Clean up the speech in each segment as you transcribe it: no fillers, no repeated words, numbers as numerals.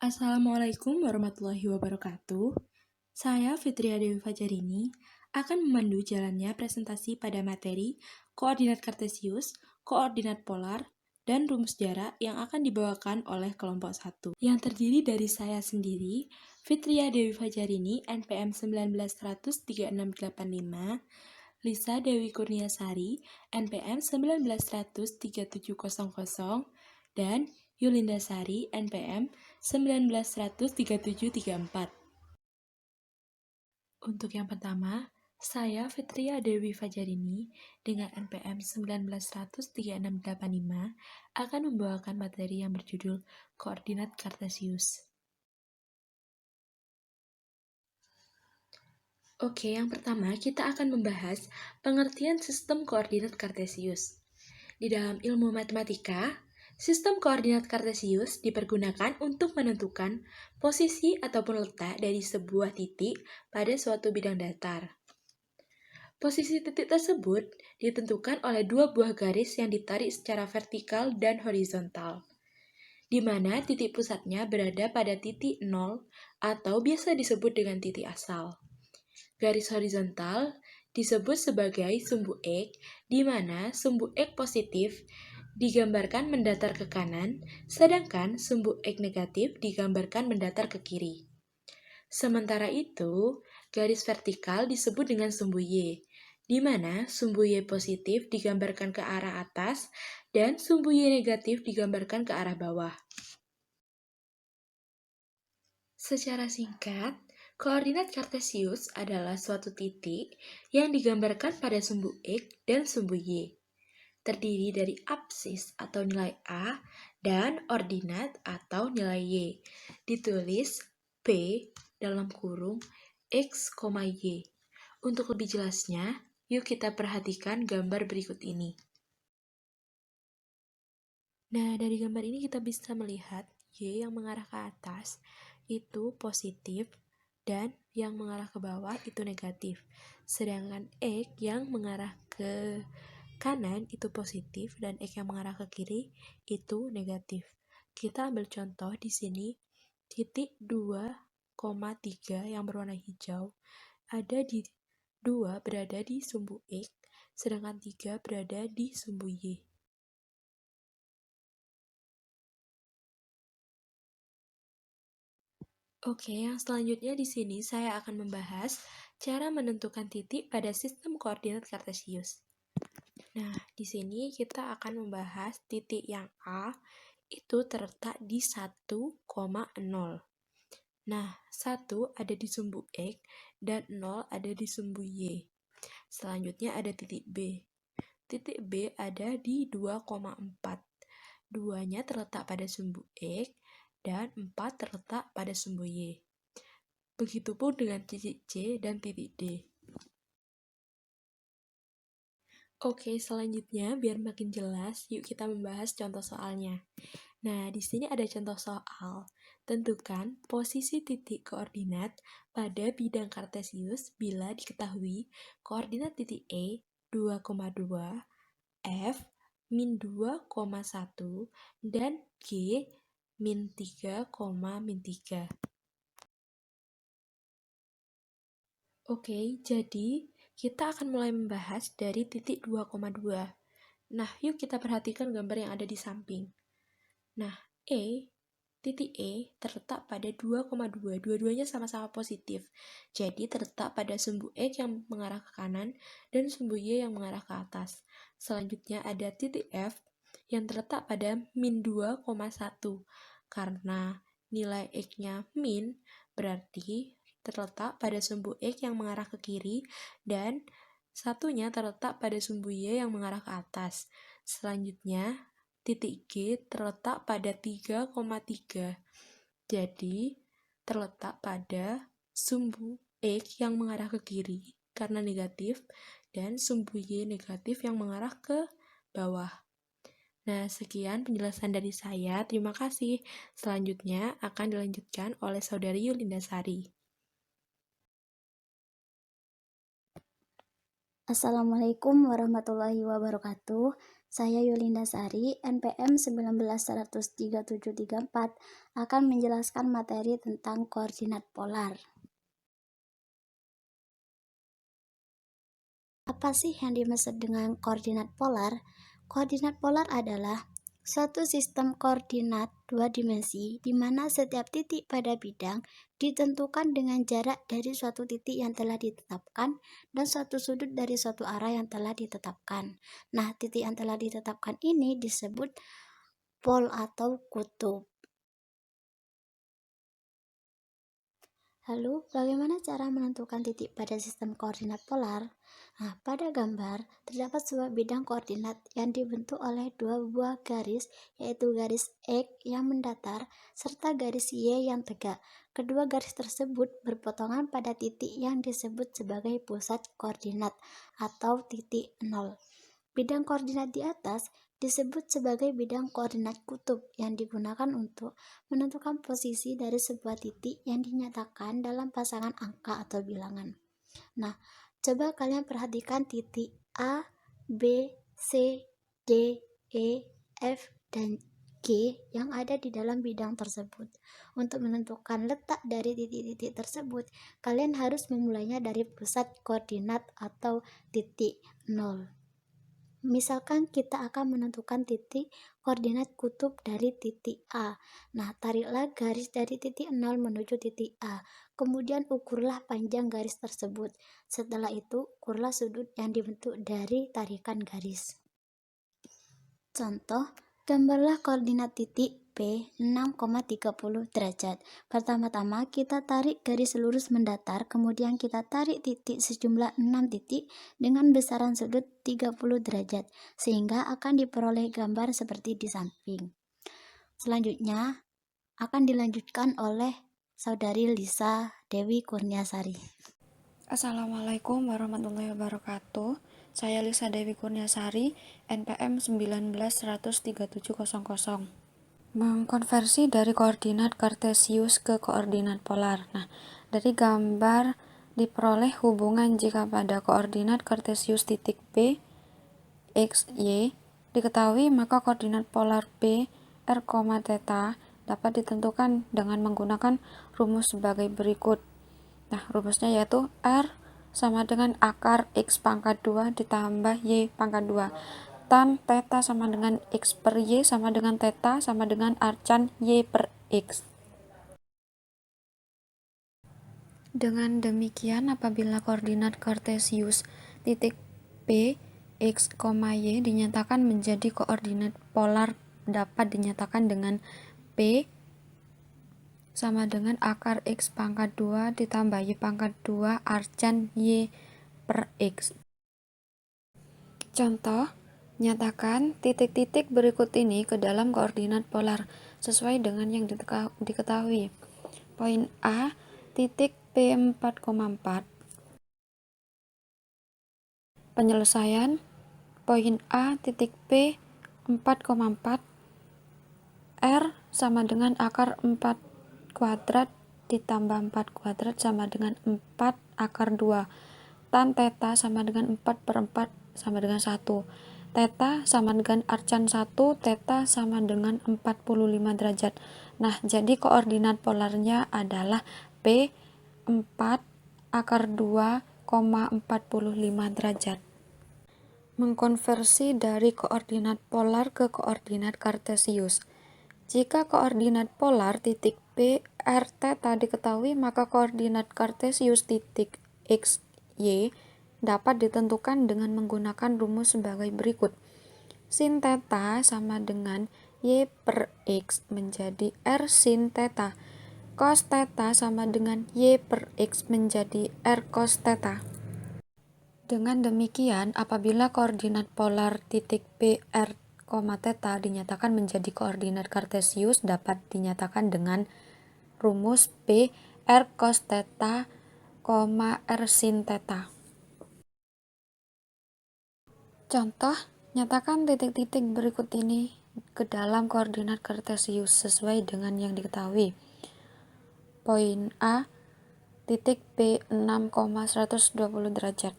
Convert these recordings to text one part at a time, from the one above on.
Assalamualaikum warahmatullahi wabarakatuh. Saya Fitria Dewi Fajarini akan memandu jalannya presentasi pada materi koordinat kartesius, koordinat polar, dan rumus jarak yang akan dibawakan oleh kelompok 1 yang terdiri dari saya sendiri, Fitria Dewi Fajarini, NPM 19.100.3685, Lisa Dewi Kurniasari, NPM 19.100.3700, dan Yulinda Sari, NPM 19.100.3734. Untuk yang pertama, saya Fitria Dewi Fajarini dengan NPM 19.100.3685 akan membawakan materi yang berjudul Koordinat Kartesius. Oke, yang pertama kita akan membahas pengertian sistem koordinat kartesius. Di dalam ilmu matematika, sistem koordinat kartesius dipergunakan untuk menentukan posisi ataupun letak dari sebuah titik pada suatu bidang datar. Posisi titik tersebut ditentukan oleh dua buah garis yang ditarik secara vertikal dan horizontal, di mana titik pusatnya berada pada titik 0 atau biasa disebut dengan titik asal. Garis horizontal disebut sebagai sumbu X, di mana sumbu X positif digambarkan mendatar ke kanan, sedangkan sumbu X negatif digambarkan mendatar ke kiri. Sementara itu, garis vertikal disebut dengan sumbu Y, di mana sumbu Y positif digambarkan ke arah atas dan sumbu Y negatif digambarkan ke arah bawah. Secara singkat, koordinat kartesius adalah suatu titik yang digambarkan pada sumbu X dan sumbu Y, terdiri dari absis atau nilai A dan ordinat atau nilai Y, ditulis P dalam kurung X, Y. Untuk lebih jelasnya, yuk kita perhatikan gambar berikut ini. Nah, dari gambar ini kita bisa melihat Y yang mengarah ke atas itu positif dan yang mengarah ke bawah itu negatif. Sedangkan X yang mengarah ke kanan itu positif dan X yang mengarah ke kiri itu negatif. Kita ambil contoh di sini, titik 2,3 yang berwarna hijau ada di 2 berada di sumbu X, sedangkan 3 berada di sumbu Y. Oke, yang selanjutnya di sini saya akan membahas cara menentukan titik pada sistem koordinat kartesius. Nah, di sini kita akan membahas titik yang A itu terletak di 1,0. Nah, 1 ada di sumbu X dan 0 ada di sumbu Y. Selanjutnya ada titik B. Titik B ada di 2,4. 2-nya terletak pada sumbu X dan 4 terletak pada sumbu Y. Begitupun dengan titik C dan titik D. Oke, selanjutnya biar makin jelas, yuk kita membahas contoh soalnya. Nah, di sini ada contoh soal. Tentukan posisi titik koordinat pada bidang kartesius bila diketahui koordinat titik E 2,2, F min 2,1, dan G min 3, min 3. Oke, jadi kita akan mulai membahas dari titik 2,2. Nah, yuk kita perhatikan gambar yang ada di samping. Nah, titik E terletak pada 2,2. Dua-duanya sama-sama positif. Jadi terletak pada sumbu X yang mengarah ke kanan dan sumbu Y yang mengarah ke atas. Selanjutnya ada titik F yang terletak pada min 2,1. Karena nilai X-nya min, berarti terletak pada sumbu X yang mengarah ke kiri dan satunya terletak pada sumbu Y yang mengarah ke atas. Selanjutnya, titik G terletak pada 3,3. Jadi, terletak pada sumbu X yang mengarah ke kiri karena negatif dan sumbu Y negatif yang mengarah ke bawah. Nah, sekian penjelasan dari saya. Terima kasih. Selanjutnya akan dilanjutkan oleh Saudari Yulinda Sari. Assalamualaikum warahmatullahi wabarakatuh. Saya Yulinda Sari, NPM 1913734, akan menjelaskan materi tentang koordinat polar. Apa sih yang dimaksud dengan koordinat polar? Koordinat polar adalah suatu sistem koordinat dua dimensi di mana setiap titik pada bidang ditentukan dengan jarak dari suatu titik yang telah ditetapkan dan suatu sudut dari suatu arah yang telah ditetapkan. Nah, titik yang telah ditetapkan ini disebut pol atau kutub. Lalu, bagaimana cara menentukan titik pada sistem koordinat polar? Nah, pada gambar, terdapat sebuah bidang koordinat yang dibentuk oleh dua buah garis, yaitu garis X yang mendatar, serta garis Y yang tegak. Kedua garis tersebut berpotongan pada titik yang disebut sebagai pusat koordinat, atau titik 0. Bidang koordinat di atas disebut sebagai bidang koordinat kutub yang digunakan untuk menentukan posisi dari sebuah titik yang dinyatakan dalam pasangan angka atau bilangan. Nah, coba kalian perhatikan titik A, B, C, D, E, F, dan G yang ada di dalam bidang tersebut. Untuk menentukan letak dari titik-titik tersebut, kalian harus memulainya dari pusat koordinat atau titik 0. Misalkan kita akan menentukan titik koordinat kutub dari titik A. Nah, tariklah garis dari titik 0 menuju titik A. Kemudian ukurlah panjang garis tersebut. Setelah itu, ukurlah sudut yang dibentuk dari tarikan garis. Contoh, gambarlah koordinat titik P 6,30 derajat. Pertama-tama kita tarik garis lurus mendatar, kemudian kita tarik titik sejumlah 6 titik dengan besaran sudut 30 derajat, sehingga akan diperoleh gambar seperti di samping. Selanjutnya akan dilanjutkan oleh Saudari Lisa Dewi Kurniasari. Assalamualaikum warahmatullahi wabarakatuh. Saya Lisa Dewi Kurniasari, NPM 1913700. Mengkonversi dari koordinat kartesius ke koordinat polar. Nah, dari gambar diperoleh hubungan jika pada koordinat kartesius titik P, X, Y diketahui, maka koordinat polar P, R, theta dapat ditentukan dengan menggunakan rumus sebagai berikut. Nah, rumusnya yaitu R sama dengan akar X pangkat 2 ditambah Y pangkat 2. Tan theta sama dengan X per Y sama dengan theta sama dengan arcan Y per X. Dengan demikian, apabila koordinat kartesius titik P, X, Y dinyatakan menjadi koordinat polar, dapat dinyatakan dengan P sama dengan akar X pangkat 2 ditambah Y pangkat 2 arcan Y per X. Contoh, nyatakan titik-titik berikut ini ke dalam koordinat polar sesuai dengan yang diketahui. Poin A, titik P 4,4. Penyelesaian, poin A titik P 4,4, R sama dengan akar 4 kuadrat ditambah 4 kuadrat sama dengan 4 akar 2. Tan theta sama dengan 4 per 4 sama dengan 1. Theta sama dengan arcan 1, theta sama dengan 45 derajat. Nah, jadi koordinat polarnya adalah P 4 akar 2,45 derajat. Mengkonversi dari koordinat polar ke koordinat kartesius. Jika koordinat polar titik P, R, theta diketahui, maka koordinat kartesius titik X, Y dapat ditentukan dengan menggunakan rumus sebagai berikut. Sin theta sama dengan Y per X menjadi R sin theta. Cos theta sama dengan Y per X menjadi R cos theta. Dengan demikian, apabila koordinat polar titik P, R, theta dinyatakan menjadi koordinat kartesius, dapat dinyatakan dengan rumus P, R cos theta, R sin theta. Contoh, nyatakan titik-titik berikut ini ke dalam koordinat kartesius sesuai dengan yang diketahui. Poin A, titik P 6,120 derajat.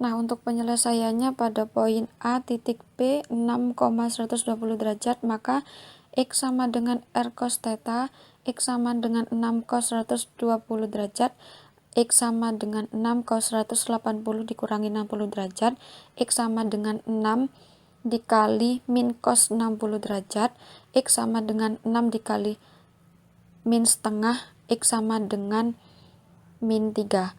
Nah, untuk penyelesaiannya pada poin A titik P 6,120 derajat, maka X sama dengan R cos theta, X sama dengan 6 cos 120 derajat, X sama dengan 6 cos 180 dikurangi 60 derajat, X sama dengan 6 dikali min cos 60 derajat, X sama dengan 6 dikali min setengah, X sama dengan min 3.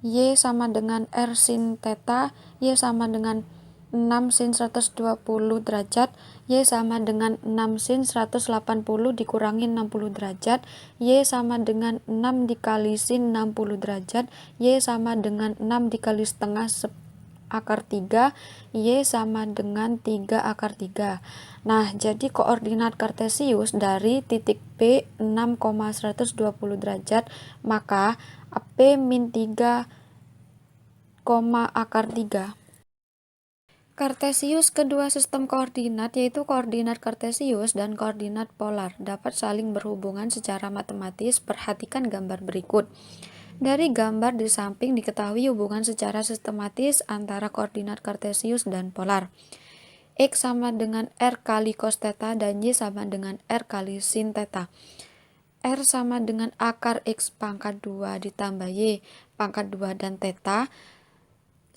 Y sama dengan R sin theta, Y sama dengan 6 sin 120 derajat, Y sama dengan 6 sin 180 dikurangi 60 derajat, Y sama dengan 6 dikali sin 60 derajat, Y sama dengan 6 dikali setengah akar 3, Y sama dengan 3 akar 3. Nah, jadi koordinat kartesius dari titik P 6,120 derajat, maka P min 3, akar 3. Kartesius kedua sistem koordinat, yaitu koordinat kartesius dan koordinat polar, dapat saling berhubungan secara matematis. Perhatikan gambar berikut. Dari gambar di samping diketahui hubungan secara sistematis antara koordinat kartesius dan polar. X sama dengan R kali cos theta dan Y sama dengan R kali sin theta. R sama dengan akar X pangkat 2 ditambah Y pangkat 2 dan theta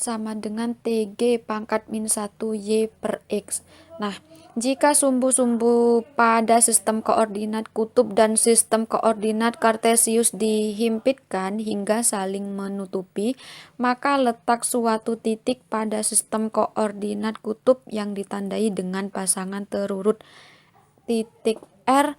sama dengan TG pangkat min 1 Y per X. Nah, jika sumbu-sumbu pada sistem koordinat kutub dan sistem koordinat kartesius dihimpitkan hingga saling menutupi, maka letak suatu titik pada sistem koordinat kutub yang ditandai dengan pasangan terurut titik R,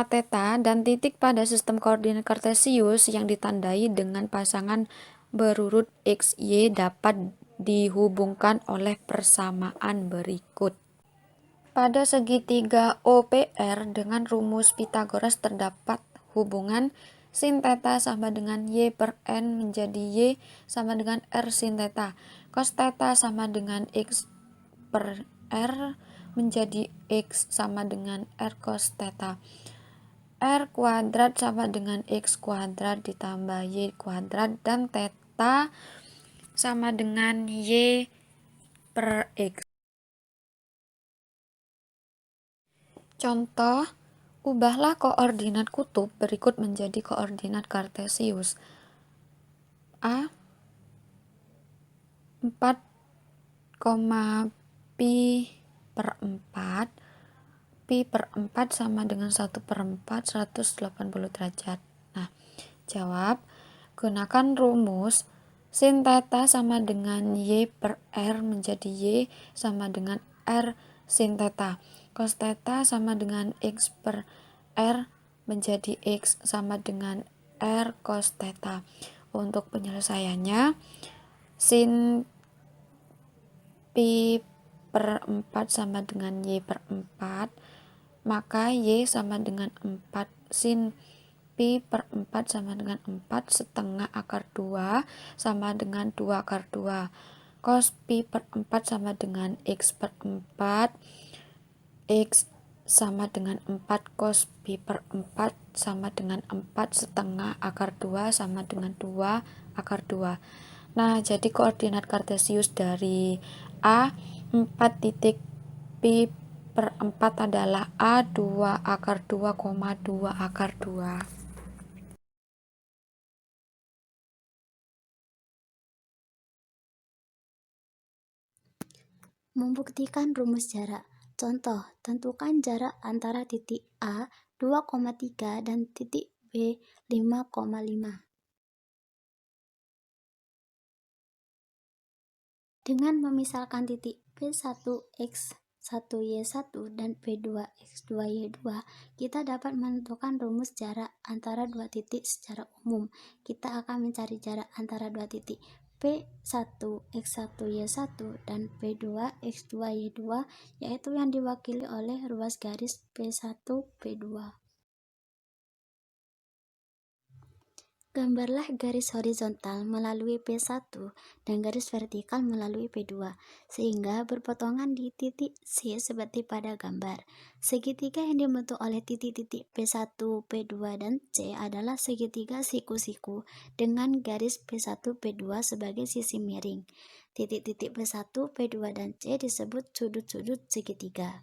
theta dan titik pada sistem koordinat kartesius yang ditandai dengan pasangan berurut X, Y dapat dihubungkan oleh persamaan berikut. Pada segitiga OPR dengan rumus Pythagoras terdapat hubungan sin theta sama dengan Y per N menjadi Y sama dengan R sin theta. Cos theta sama dengan X per R menjadi X sama dengan R cos theta. R kuadrat sama dengan X kuadrat ditambah Y kuadrat dan theta sama dengan Y per X. Contoh, ubahlah koordinat kutub berikut menjadi koordinat kartesius. A 4, pi per 4, pi per 4 sama dengan 1 per 4, 180 derajat. Nah, jawab, gunakan rumus sin theta sama dengan Y per R menjadi Y sama dengan R sin theta. Cos theta sama dengan X per R menjadi X sama dengan R cos theta. Untuk penyelesaiannya, sin pi per 4 sama dengan Y per 4, maka Y sama dengan 4 sin pi per 4 sama dengan 4 setengah akar 2 sama dengan 2 akar 2. Cos pi per 4 sama dengan X per 4, X sama dengan 4 cos pi per 4 sama dengan 4 setengah akar 2 sama dengan 2 akar 2. Nah, jadi koordinat kartesius dari A 4 titik pi per 4 adalah A 2 akar 2, 2 akar 2. Membuktikan rumus jarak. Contoh, tentukan jarak antara titik A 2,3 dan titik B 5,5. Dengan memisalkan titik P1X1Y1 dan P2X2Y2, kita dapat menentukan rumus jarak antara dua titik secara umum. Kita akan mencari jarak antara dua titik P1X1Y1 dan P2X2Y2, yaitu yang diwakili oleh ruas garis P1, P2. Gambarlah garis horizontal melalui P1 dan garis vertikal melalui P2, sehingga berpotongan di titik C seperti pada gambar. Segitiga yang dibentuk oleh titik-titik P1, P2, dan C adalah segitiga siku-siku dengan garis P1, P2 sebagai sisi miring. Titik-titik P1, P2, dan C disebut sudut-sudut segitiga.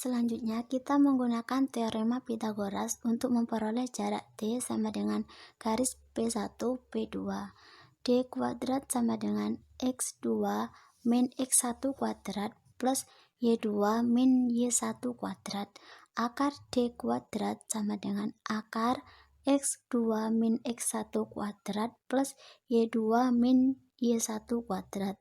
Selanjutnya, kita menggunakan teorema Pythagoras untuk memperoleh jarak D sama dengan garis P1, P2. D kuadrat sama dengan X2 min X1 kuadrat plus Y2 min Y1 kuadrat. Akar D kuadrat sama dengan akar X2 min X1 kuadrat plus Y2 min Y1 kuadrat.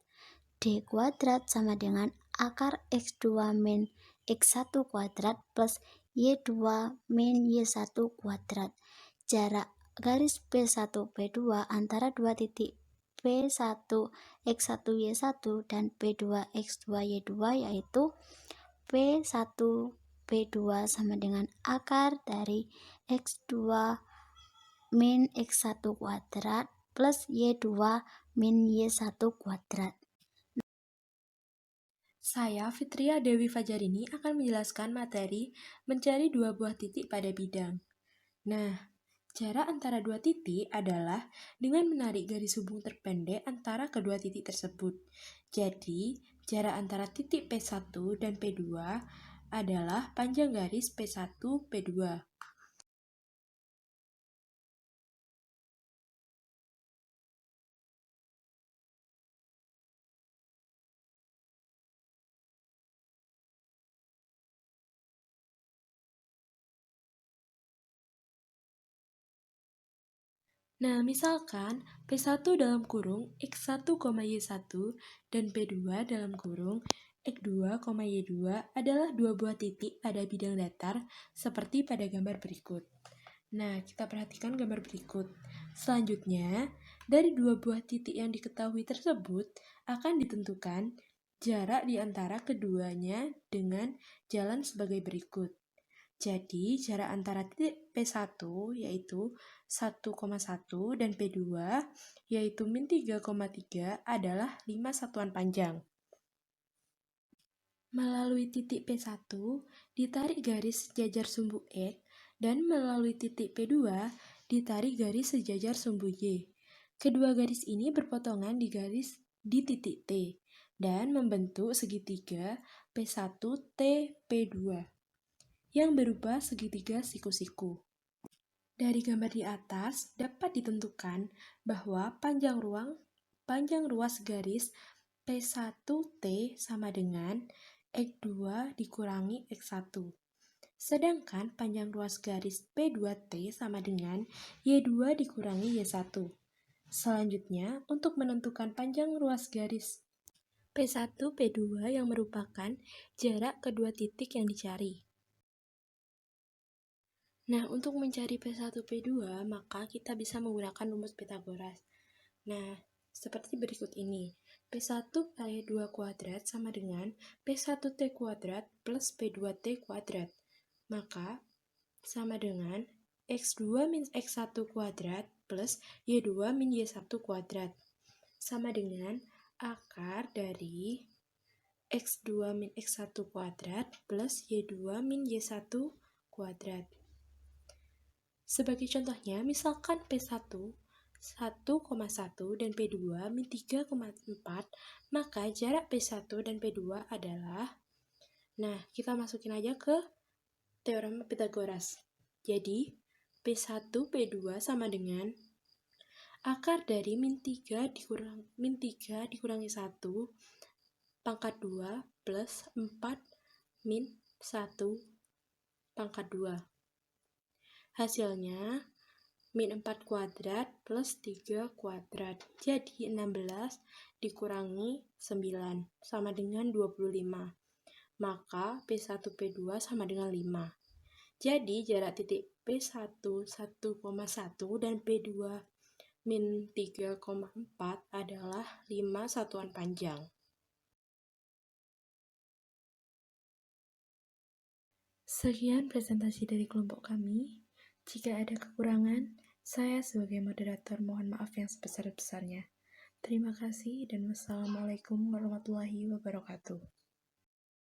D kuadrat sama dengan akar X2 min X1 kuadrat plus Y2 min Y1 kuadrat. Jarak garis P1 P2 antara dua titik P1 X1 Y1 dan P2 X2 Y2 yaitu P1 P2 sama dengan akar dari X2 min X1 kuadrat plus Y2 min Y1 kuadrat. Saya, Fitria Dewi Fajarini, akan menjelaskan materi mencari dua buah titik pada bidang. Nah, jarak antara dua titik adalah dengan menarik garis hubung terpendek antara kedua titik tersebut. Jadi, jarak antara titik P1 dan P2 adalah panjang garis P1, P2. Nah, misalkan P1 dalam kurung X1, Y1 dan P2 dalam kurung X2, Y2 adalah dua buah titik pada bidang datar seperti pada gambar berikut. Nah, kita perhatikan gambar berikut. Selanjutnya, dari dua buah titik yang diketahui tersebut akan ditentukan jarak di antara keduanya dengan jalan sebagai berikut. Jadi, jarak antara titik P1 yaitu 1,1 dan P2 yaitu min 3,3 adalah 5 satuan panjang. Melalui titik P1 ditarik garis sejajar sumbu X dan melalui titik P2 ditarik garis sejajar sumbu Y. Kedua garis ini berpotongan di titik T dan membentuk segitiga P1T P2 yang berupa segitiga siku-siku. Dari gambar di atas dapat ditentukan bahwa panjang ruas garis P1T sama dengan X2 dikurangi X1. Sedangkan panjang ruas garis P2T sama dengan Y2 dikurangi Y1. Selanjutnya, untuk menentukan panjang ruas garis P1 P2 yang merupakan jarak kedua titik yang dicari. Nah, untuk mencari P1, P2, maka kita bisa menggunakan rumus Pythagoras. Nah, seperti berikut ini. P1 kali 2 kuadrat sama dengan P1T kuadrat plus P2T kuadrat. Maka, sama dengan X2 min X1 kuadrat plus Y2 min Y1 kuadrat. Sama dengan akar dari X2 min X1 kuadrat plus Y2 min Y1 kuadrat. Sebagai contohnya, misalkan P1 1,1 dan P2 min 3,4, maka jarak P1 dan P2 adalah, nah, kita masukin aja ke teorema Pythagoras. Jadi, P1 P2 sama dengan akar dari min 3 dikurangi 1 pangkat 2 plus 4 min 1 pangkat 2. Hasilnya min 4 kuadrat plus 3 kuadrat. Jadi 16 dikurangi 9 sama dengan 25. Maka P1 P2 sama dengan 5. Jadi jarak titik P1 1,1 dan P2 min 3,4 adalah 5 satuan panjang. Sekian presentasi dari kelompok kami. Jika ada kekurangan, saya sebagai moderator mohon maaf yang sebesar-besarnya. Terima kasih dan wassalamualaikum warahmatullahi wabarakatuh.